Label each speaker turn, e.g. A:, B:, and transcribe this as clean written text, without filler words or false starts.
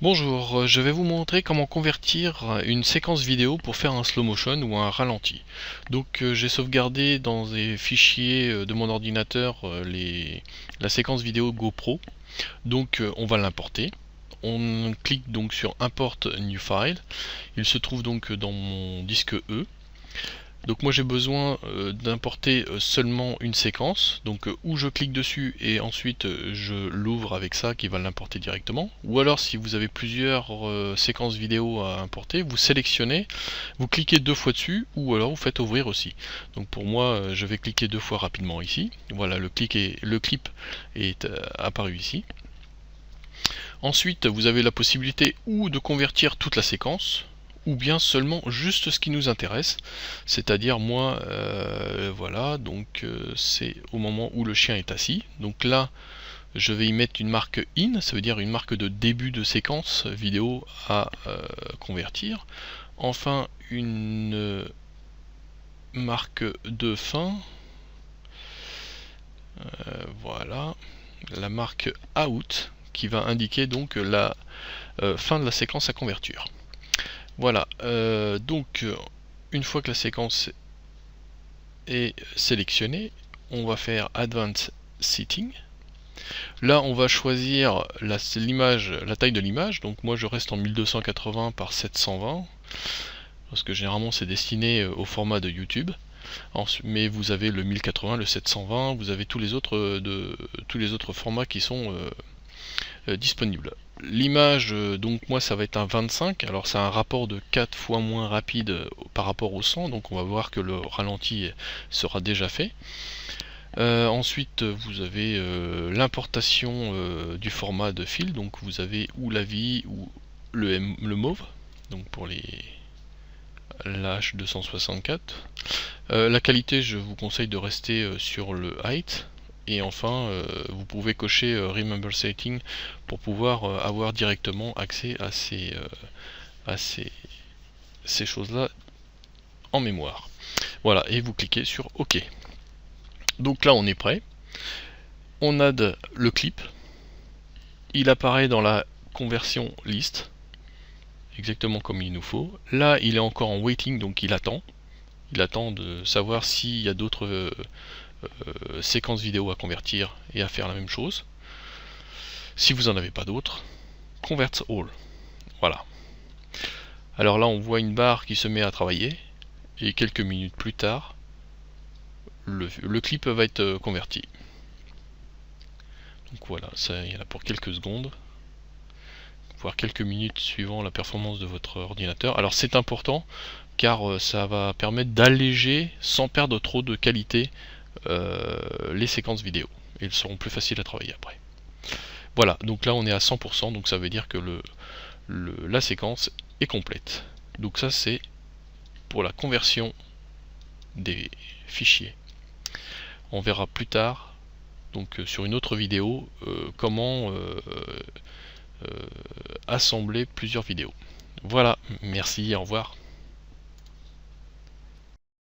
A: Bonjour, je vais vous montrer comment convertir une séquence vidéo pour faire un slow motion ou un ralenti. Donc j'ai sauvegardé dans des fichiers de mon ordinateur la séquence vidéo GoPro. Donc on va l'importer. On clique donc sur Import New File. Il se trouve donc dans mon disque E. Donc moi j'ai besoin d'importer seulement une séquence, donc ou je clique dessus et ensuite je l'ouvre avec ça qui va l'importer directement, ou alors si vous avez plusieurs séquences vidéo à importer, vous sélectionnez, vous cliquez deux fois dessus, ou alors vous faites ouvrir aussi. Donc pour moi je vais cliquer deux fois rapidement ici, voilà le clip est apparu ici. Ensuite vous avez la possibilité ou de convertir toute la séquence, ou bien seulement juste ce qui nous intéresse, c'est-à-dire moi voilà, donc c'est au moment où le chien est assis. Donc là je vais y mettre une marque in, ça veut dire une marque de début de séquence vidéo à convertir. Enfin une marque de fin, voilà, la marque out qui va indiquer donc la fin de la séquence à convertir. Voilà, donc une fois que la séquence est sélectionnée, on va faire Advanced Setting. Là, on va choisir la taille de l'image. Donc moi, je reste en 1280 par 720 parce que généralement, c'est destiné au format de YouTube. Mais vous avez le 1080, le 720, vous avez tous les autres formats qui sont disponibles. L'image, donc moi ça va être un 25, alors c'est un rapport de 4 fois moins rapide par rapport au 100, donc on va voir que le ralenti sera déjà fait. Ensuite vous avez l'importation du format de fil, donc vous avez ou la vie ou le mauve, donc pour la H264. La qualité, je vous conseille de rester sur le height. Et enfin, vous pouvez cocher Remember Setting pour pouvoir avoir directement accès à ces choses-là en mémoire. Voilà, et vous cliquez sur OK. Donc là, on est prêt. On add le clip. Il apparaît dans la conversion list, exactement comme il nous faut. Là, il est encore en waiting, donc il attend. Il attend de savoir s'il y a d'autres séquences vidéo à convertir et à faire la même chose. Si vous n'en avez pas d'autres, Convert All. Voilà. Alors là, on voit une barre qui se met à travailler et quelques minutes plus tard, le clip va être converti. Donc voilà, ça il y en a pour quelques secondes, voire quelques minutes suivant la performance de votre ordinateur. Alors c'est important car ça va permettre d'alléger sans perdre trop de qualité les séquences vidéo. Et elles seront plus faciles à travailler après. Voilà, donc là on est à 100%, donc ça veut dire que la séquence est complète. Donc ça c'est pour la conversion des fichiers. On verra plus tard, donc sur une autre vidéo, comment assembler plusieurs vidéos. Voilà, merci, au revoir.